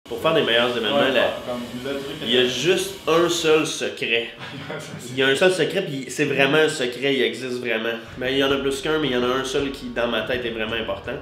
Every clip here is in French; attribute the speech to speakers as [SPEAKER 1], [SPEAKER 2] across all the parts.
[SPEAKER 1] Pour faire des meilleurs événements, il y a juste un seul secret. Il y a un seul secret, puis c'est vraiment un secret, il existe vraiment. Mais il y en a plus qu'un, mais il y en a un seul qui, dans ma tête, est vraiment important.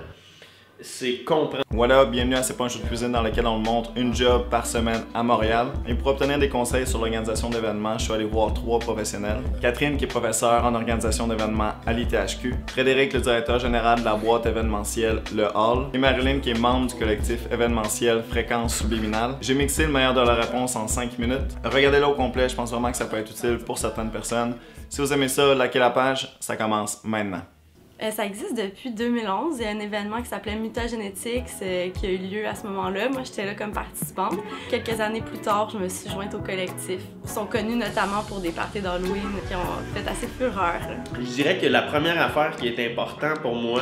[SPEAKER 1] C'est comprendre.
[SPEAKER 2] Voilà, bienvenue à C'est pas un show de cuisine dans lequel on montre une job par semaine à Montréal. Et pour obtenir des conseils sur l'organisation d'événements, je suis allé voir 3 professionnels. Catherine, qui est professeure en organisation d'événements à l'ITHQ. Frédéric, le directeur général de la boîte événementielle Le Hall. Et Marilyn, qui est membre du collectif événementiel Fréquence Subliminale. J'ai mixé le meilleur de la réponse en 5 minutes. Regardez-le au complet, je pense vraiment que ça peut être utile pour certaines personnes. Si vous aimez ça, likez la page, ça commence maintenant.
[SPEAKER 3] Ça existe depuis 2011. Il y a un événement qui s'appelait Mutagenetics qui a eu lieu à ce moment-là. Moi, j'étais là comme participante. Quelques années plus tard, je me suis jointe au collectif. Ils sont connus notamment pour des parties d'Halloween qui ont fait assez fureur.
[SPEAKER 1] Je dirais que la première affaire qui est importante pour moi,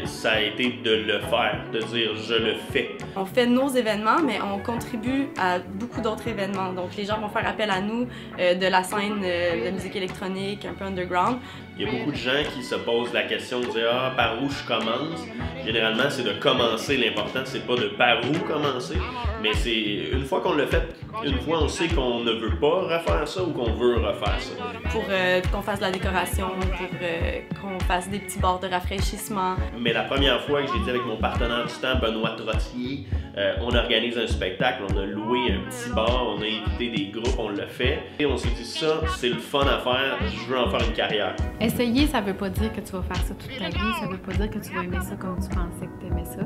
[SPEAKER 1] ça a été de le faire, de dire je le fais.
[SPEAKER 3] On fait nos événements, mais on contribue à beaucoup d'autres événements. Donc, les gens vont faire appel à nous de la scène de musique électronique, un peu underground.
[SPEAKER 1] Il y a beaucoup de gens qui se posent la question de dire « Ah, par où je commence? » Généralement, c'est de commencer. L'important, c'est pas de par où commencer, mais c'est une fois qu'on l'a fait, une fois on sait qu'on ne veut pas refaire ça ou qu'on veut refaire ça.
[SPEAKER 3] Pour qu'on fasse de la décoration, pour qu'on fasse des petits bars de rafraîchissement.
[SPEAKER 1] Mais la première fois que j'ai dit avec mon partenaire du temps, Benoît Trottier, on organise un spectacle, on a loué un petit bar, on a invité des groupes, on l'a fait. Et on s'est dit ça, c'est le fun à faire, je veux en faire une carrière.
[SPEAKER 4] Essayer, ça veut pas dire que tu vas faire ça toute ta vie, ça veut pas dire que tu vas aimer ça comme tu pensais que tu aimais ça.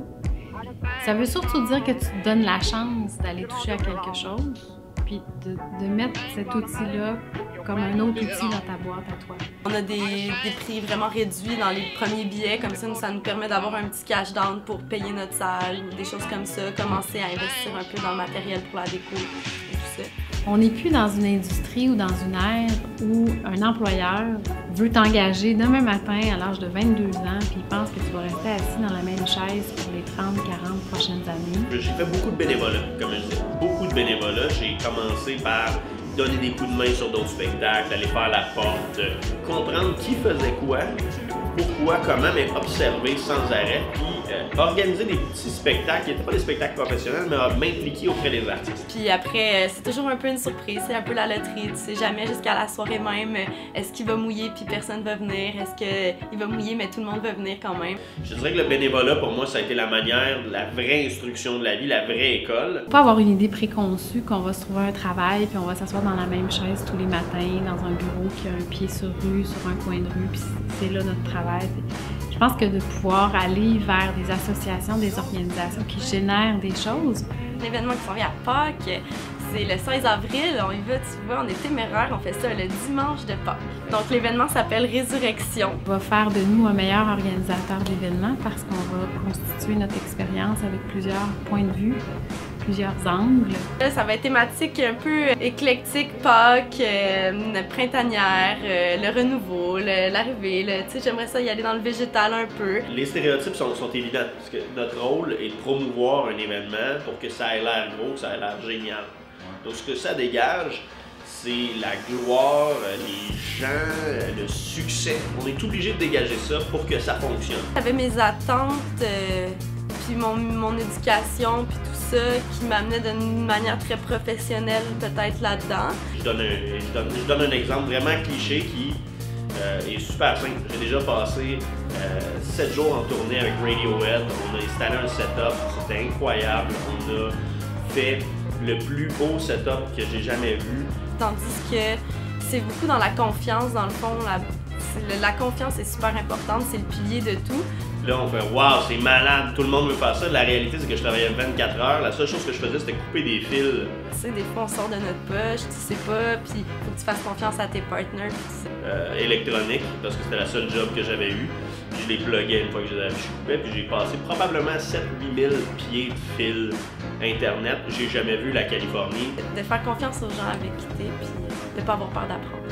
[SPEAKER 4] Ça veut surtout dire que tu te donnes la chance d'aller toucher à quelque chose, puis de mettre cet outil-là comme un autre outil dans ta boîte à toi.
[SPEAKER 3] On a des prix vraiment réduits dans les premiers billets, comme ça nous permet d'avoir un petit cash down pour payer notre salle, des choses comme ça, commencer à investir un peu dans le matériel pour la déco et tout ça.
[SPEAKER 4] On n'est plus dans une industrie ou dans une ère où un employeur veut t'engager demain matin à l'âge de 22 ans puis il pense que tu vas rester assis dans la même chaise pour les 30-40 prochaines années.
[SPEAKER 1] J'ai fait beaucoup de bénévolat, comme je dis. Beaucoup de bénévolat. J'ai commencé par donner des coups de main sur d'autres spectacles, aller faire la porte, comprendre qui faisait quoi, pourquoi, comment, mais observer sans arrêt, puis organiser des petits spectacles qui n'étaient pas des spectacles professionnels, mais m'impliquer auprès des artistes.
[SPEAKER 3] Puis après, c'est toujours un peu une surprise, c'est un peu la loterie, tu sais jamais jusqu'à la soirée même, est-ce qu'il va mouiller puis personne va venir, est-ce qu'il va mouiller mais tout le monde va venir quand même.
[SPEAKER 1] Je dirais que le bénévolat, pour moi, ça a été la manière, la vraie instruction de la vie, la vraie école.
[SPEAKER 4] Pas avoir une idée préconçue qu'on va se trouver un travail puis on va s'asseoir dans la même chaise tous les matins, dans un bureau qui a un pied sur rue, sur un coin de rue, puis c'est là notre travail. Je pense que de pouvoir aller vers des associations, des organisations qui génèrent des choses.
[SPEAKER 3] L'événement qui s'en vient à Pâques, c'est le 16 avril, on y va, tu vois, on est téméraires, on fait ça le dimanche de Pâques. Donc l'événement s'appelle Résurrection.
[SPEAKER 4] On va faire de nous un meilleur organisateur d'événements parce qu'on va constituer notre expérience avec plusieurs points de vue, plusieurs angles.
[SPEAKER 3] Là, ça va être thématique un peu éclectique, Pâques, printanière, le renouveau, l'arrivée. Tu sais, j'aimerais ça y aller dans le végétal un peu.
[SPEAKER 1] Les stéréotypes sont évidents parce que notre rôle est de promouvoir un événement pour que ça ait l'air gros, que ça ait l'air génial. Donc ce que ça dégage, c'est la gloire, les gens, le succès. On est obligé de dégager ça pour que ça fonctionne.
[SPEAKER 3] J'avais mes attentes, puis mon éducation, puis tout ça, qui m'amenait d'une manière très professionnelle peut-être là-dedans.
[SPEAKER 1] Je donne un exemple vraiment cliché qui est super simple. J'ai déjà passé 7 jours en tournée avec Radiohead. On a installé un setup, c'était incroyable. On a fait le plus beau setup que j'ai jamais vu.
[SPEAKER 3] Tandis que c'est beaucoup dans la confiance, dans le fond. La confiance est super importante, c'est le pilier de tout.
[SPEAKER 1] Là, on fait « Wow, c'est malade, tout le monde veut faire ça ». La réalité, c'est que je travaillais 24 heures. La seule chose que je faisais, c'était couper des fils.
[SPEAKER 3] Tu sais, des fois, on sort de notre poche, tu sais pas, puis faut que tu fasses confiance à tes partenaers.
[SPEAKER 1] Électronique, parce que c'était la seule job que j'avais eue. Je les pluguais une fois que je coupais, puis j'ai passé probablement 7-8 000 pieds de fil Internet. J'ai jamais vu la Californie.
[SPEAKER 3] De faire confiance aux gens avec qui t'es, puis de pas avoir peur d'apprendre.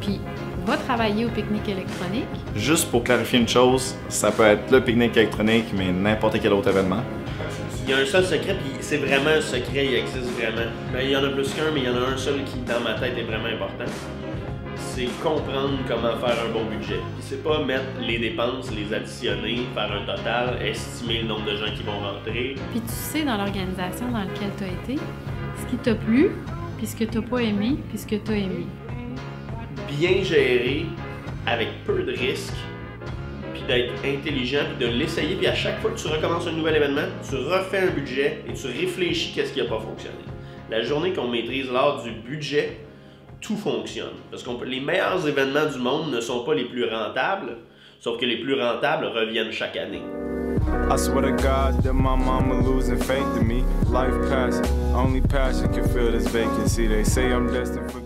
[SPEAKER 4] Puis, va travailler au pique-nique électronique.
[SPEAKER 2] Juste pour clarifier une chose, ça peut être le pique-nique électronique, mais n'importe quel autre événement.
[SPEAKER 1] Il y a un seul secret, puis c'est vraiment un secret, il existe vraiment. Mais il y en a plus qu'un, mais il y en a un seul qui, dans ma tête, est vraiment important. c'est comprendre comment faire un bon budget. Puis c'est pas mettre les dépenses, les additionner, faire un total, estimer le nombre de gens qui vont rentrer.
[SPEAKER 4] Puis tu sais dans l'organisation dans laquelle tu as été, ce qui t'a plu, puis ce que tu n'as pas aimé, puis ce que tu as aimé.
[SPEAKER 1] Bien gérer, avec peu de risques, puis d'être intelligent, puis de l'essayer, puis à chaque fois que tu recommences un nouvel événement, tu refais un budget et tu réfléchis qu'est-ce qui n'a pas fonctionné. La journée qu'on maîtrise l'art du budget, tout fonctionne. Parce que les meilleurs événements du monde ne sont pas les plus rentables, sauf que les plus rentables reviennent chaque année.
[SPEAKER 5] I swear to God that my mama losing faith in me. Life passing, only passion can fill this vacancy. They say I'm destined for